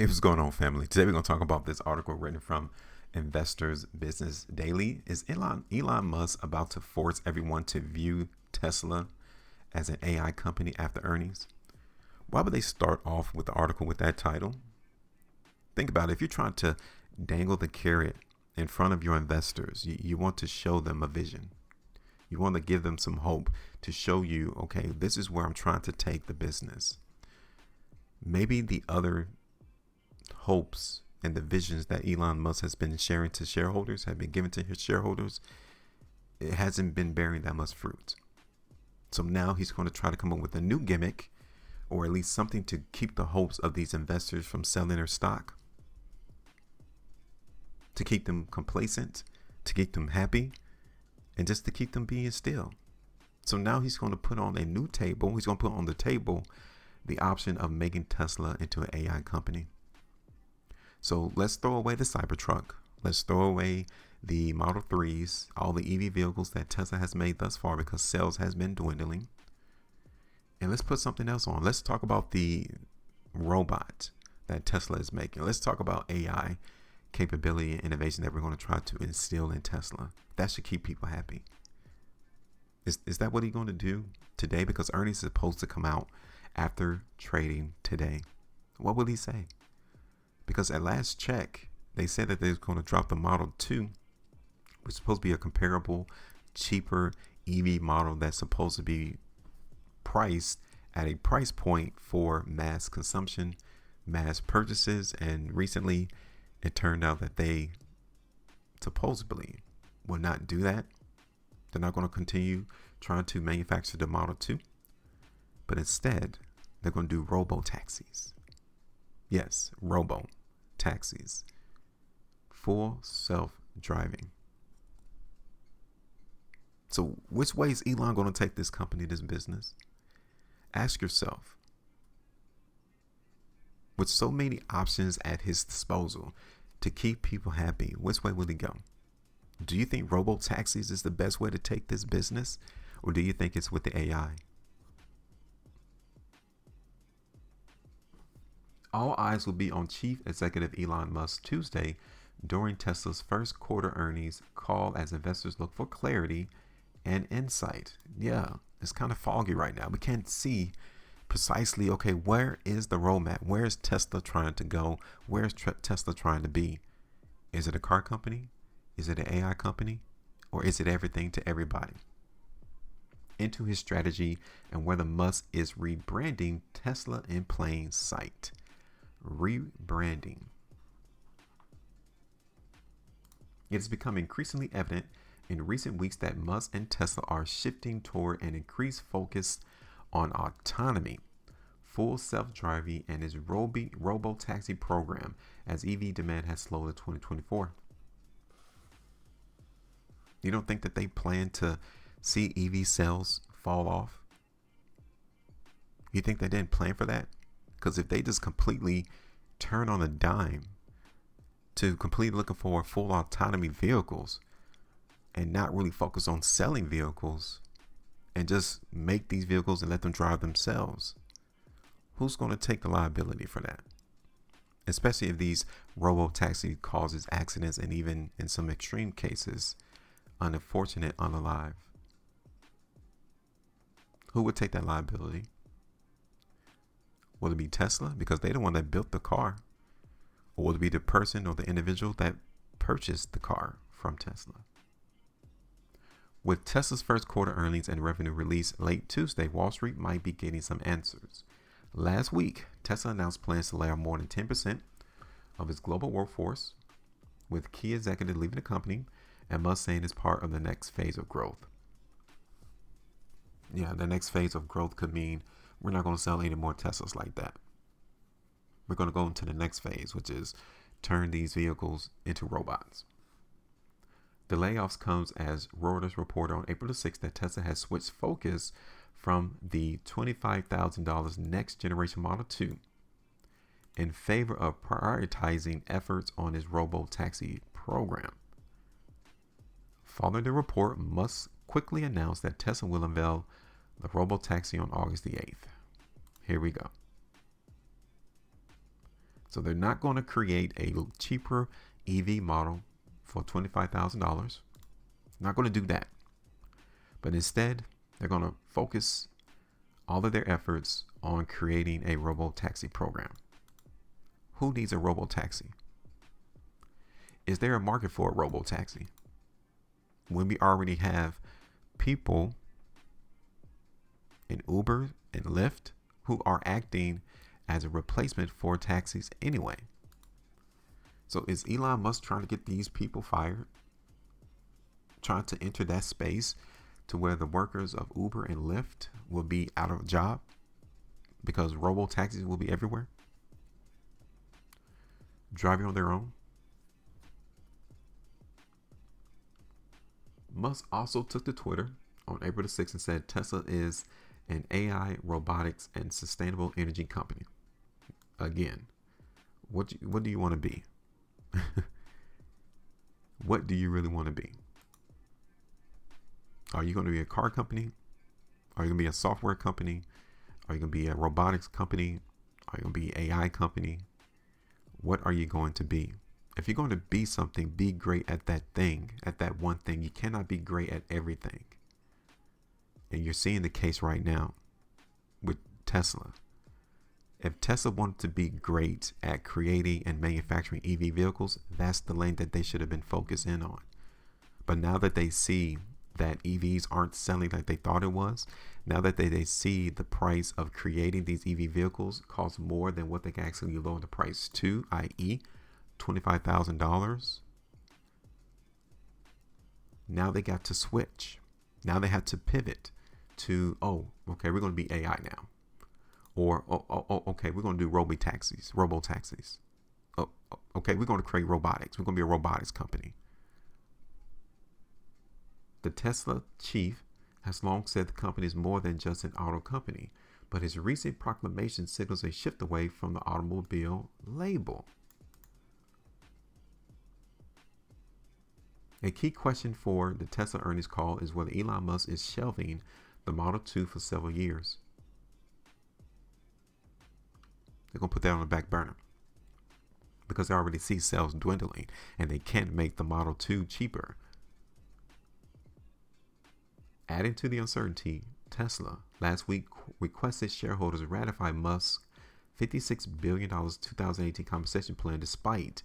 Hey, what's going on, family? Today we're going to talk about this article written from Investors Business Daily. Is Elon Musk about to force everyone to view Tesla as an AI company after earnings? Why would they start off with the article with that title? Think about it. If you're trying to dangle the carrot in front of your investors, you want to show them a vision. You want to give them some hope to show you, okay, this is where I'm trying to take the business. Maybe the other hopes and the visions that Elon Musk has been sharing to shareholders, have been given to his shareholders, it hasn't been bearing that much fruit. So now he's going to try to come up with a new gimmick, or at least something to keep the hopes of these investors from selling their stock, to keep them complacent, to keep them happy, and just to keep them being still. So now he's going to put on a new table. He's going to put on the table the option of making Tesla into an AI company. So let's throw away the Cybertruck. Let's throw away the Model 3s, all the EV vehicles that Tesla has made thus far because sales has been dwindling. And let's put something else on. Let's talk about the robot that Tesla is making. Let's talk about AI capability and innovation that we're going to try to instill in Tesla. That should keep people happy. Is that what he's going to do today? Because earnings is supposed to come out after trading today. What will he say? Because at last check, they said that they're going to drop the Model 2, which is supposed to be a comparable, cheaper EV model that's supposed to be priced at a price point for mass consumption, mass purchases. And recently, it turned out that they supposedly will not do that. They're not going to continue trying to manufacture the Model 2, but instead, they're going to do robo-taxis. Yes, robo-taxis. Full self-driving. So which way is Elon going to take this company, this business? Ask yourself. With so many options at his disposal to keep people happy, which way will he go? Do you think robo-taxis is the best way to take this business? Or do you think it's with the AI? All eyes will be on Chief Executive Elon Musk Tuesday during Tesla's first quarter earnings call as investors look for clarity and insight. Yeah, it's kind of foggy right now. We can't see precisely, okay, where is the roadmap? Where is Tesla trying to go? Where is Tesla trying to be? Is it a car company? Is it an AI company? Or is it everything to everybody? Into his strategy and whether Musk is rebranding Tesla in plain sight. Rebranding. It has become increasingly evident in recent weeks that Musk and Tesla are shifting toward an increased focus on autonomy, full self-driving, and his robo-taxi program as EV demand has slowed in 2024. You don't think that they plan to see EV sales fall off? You think they didn't plan for that? Because if they just completely turn on a dime to completely looking for full autonomy vehicles and not really focus on selling vehicles and just make these vehicles and let them drive themselves, who's going to take the liability for that? Especially if these robo-taxi causes accidents and even in some extreme cases, unfortunate unalive. Who would take that liability? Will it be Tesla because they're the one that built the car? Or will it be the person or the individual that purchased the car from Tesla? With Tesla's first quarter earnings and revenue released late Tuesday, Wall Street might be getting some answers. Last week, Tesla announced plans to lay off more than 10% of its global workforce, with key executives leaving the company and Musk saying it's part of the next phase of growth. Yeah, the next phase of growth could mean we're not going to sell any more Teslas like that. We're going to go into the next phase, which is turn these vehicles into robots. The layoffs comes as Reuters reported on April the 6th that Tesla has switched focus from the $25,000 next generation Model 2 in favor of prioritizing efforts on its robo-taxi program. Following the report, Musk quickly announced that Tesla will unveil the robo-taxi on August the 8th. Here we go. So they're not going to create a cheaper EV model for $25,000. Not going to do that. But instead, they're going to focus all of their efforts on creating a robo-taxi program. Who needs a robo-taxi? Is there a market for a robo-taxi when we already have people in Uber and Lyft who are acting as a replacement for taxis anyway? So is Elon Musk trying to get these people fired? Trying to enter that space to where the workers of Uber and Lyft will be out of a job because robo taxis will be everywhere, driving on their own? Musk also took to Twitter on April the 6th and said Tesla is an AI, robotics, and sustainable energy company. Again, what do you want to be? What do you really want to be? Are you going to be a car company? Are you going to be a software company? Are you going to be a robotics company? Are you going to be an AI company? What are you going to be? If you're going to be something, be great at that thing, at that one thing. You cannot be great at everything. And you're seeing the case right now with Tesla. If Tesla wanted to be great at creating and manufacturing EV vehicles, that's the lane that they should have been focused in on. But now that they see that EVs aren't selling like they thought it was, now that they see the price of creating these EV vehicles costs more than what they can actually lower the price to, i.e. $25,000, now they got to switch. Now they had to pivot to, oh, okay, we're going to be AI now. Or, okay, we're going to do robo-taxis. Oh, okay, we're going to create robotics. We're going to be a robotics company. The Tesla chief has long said the company is more than just an auto company, but his recent proclamation signals a shift away from the automobile label. A key question for the Tesla earnings call is whether Elon Musk is shelving the Model 2 for several years. They're going to put that on the back burner because they already see sales dwindling and they can't make the Model 2 cheaper. Adding to the uncertainty, Tesla last week requested shareholders ratify Musk's $56 billion 2018 compensation plan despite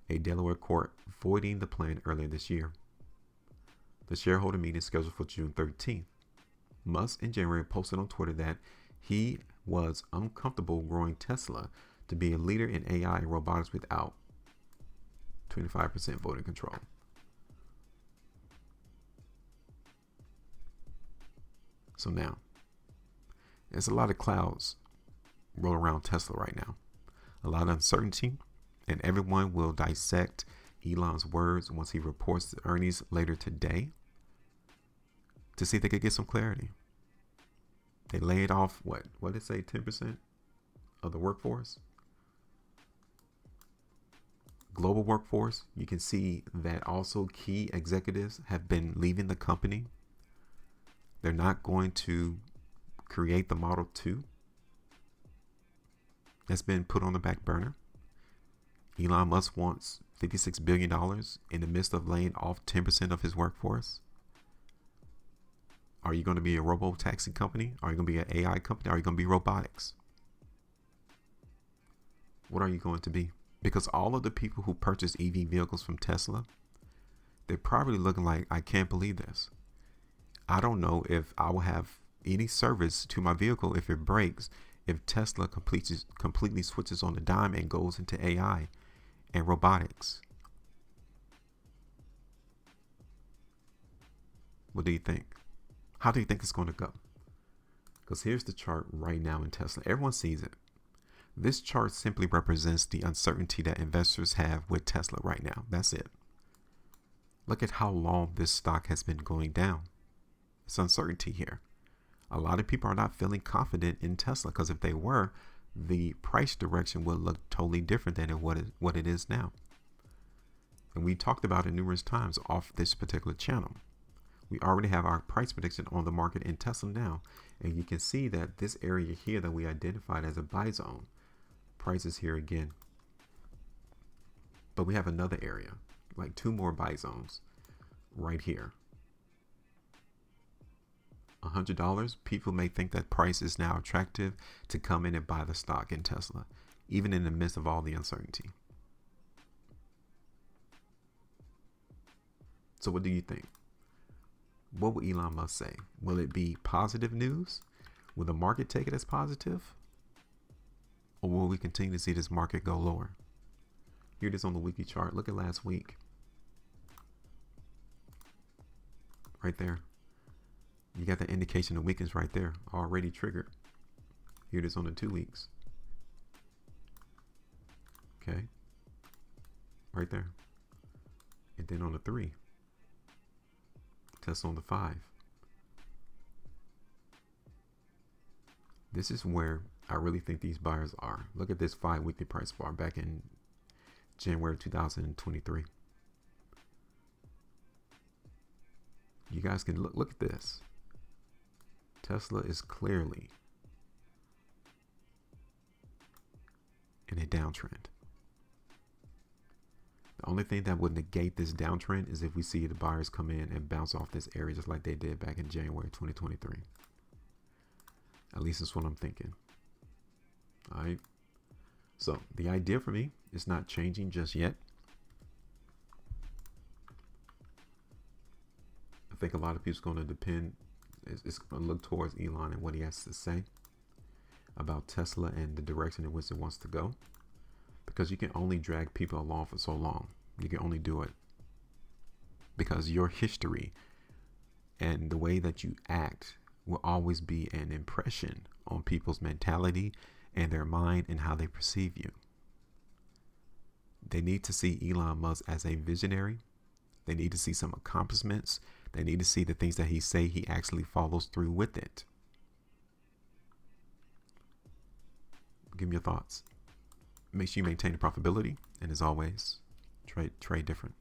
a Delaware court voiding the plan earlier this year. The shareholder meeting is scheduled for June 13th. Musk in January posted on Twitter that he was uncomfortable growing Tesla to be a leader in AI and robotics without 25% voting control. So now, there's a lot of clouds rolling around Tesla right now. A lot of uncertainty, and everyone will dissect Elon's words once he reports the earnings later today to see if they could get some clarity. They laid off, what did it say, 10% of the workforce? Global workforce. You can see that also key executives have been leaving the company. They're not going to create the Model 2. That's been put on the back burner. Elon Musk wants $56 billion in the midst of laying off 10% of his workforce. Are you going to be a robo-taxi company? Are you going to be an AI company? Are you going to be robotics? What are you going to be? Because all of the people who purchase EV vehicles from Tesla, they're probably looking like, I can't believe this. I don't know if I will have any service to my vehicle if it breaks, if Tesla completely switches on the dime and goes into AI and robotics. What do you think? How do you think it's going to go? Because here's the chart right now in Tesla. Everyone sees it. This chart simply represents the uncertainty that investors have with Tesla right now. That's it. Look at how long this stock has been going down. It's uncertainty here. A lot of people are not feeling confident in Tesla because if they were, the price direction would look totally different than what it is now. And we talked about it numerous times off this particular channel. We already have our price prediction on the market in Tesla now. And you can see that this area here that we identified as a buy zone, price is here again. But we have another area, like 2 more buy zones right here. $100, people may think that price is now attractive to come in and buy the stock in Tesla, even in the midst of all the uncertainty. So what do you think? What will Elon Musk say? Will it be positive news? Will the market take it as positive? Or will we continue to see this market go lower? Here it is on the weekly chart. Look at last week. Right there. You got the indication of weakness right there, already triggered. Here it is on the 2 weeks. Okay. Right there. And then on the 3. Tesla on the 5. This is where I really think these buyers are. Look at this 5 weekly price bar back in January 2023. You guys can look at this. Tesla is clearly in a downtrend. The only thing that would negate this downtrend is if we see the buyers come in and bounce off this area just like they did back in January 2023. At least that's what I'm thinking. All right. So the idea for me is not changing just yet. I think a lot of people are going to depend. It's going to look towards Elon and what he has to say about Tesla and the direction in which it wants to go. Because you can only drag people along for so long. You can only do it because your history and the way that you act will always be an impression on people's mentality and their mind and how they perceive you. They need to see Elon Musk as a visionary. They need to see some accomplishments. They need to see the things that he say he actually follows through with it. Give me your thoughts. Make sure you maintain the profitability. And as always, trade different.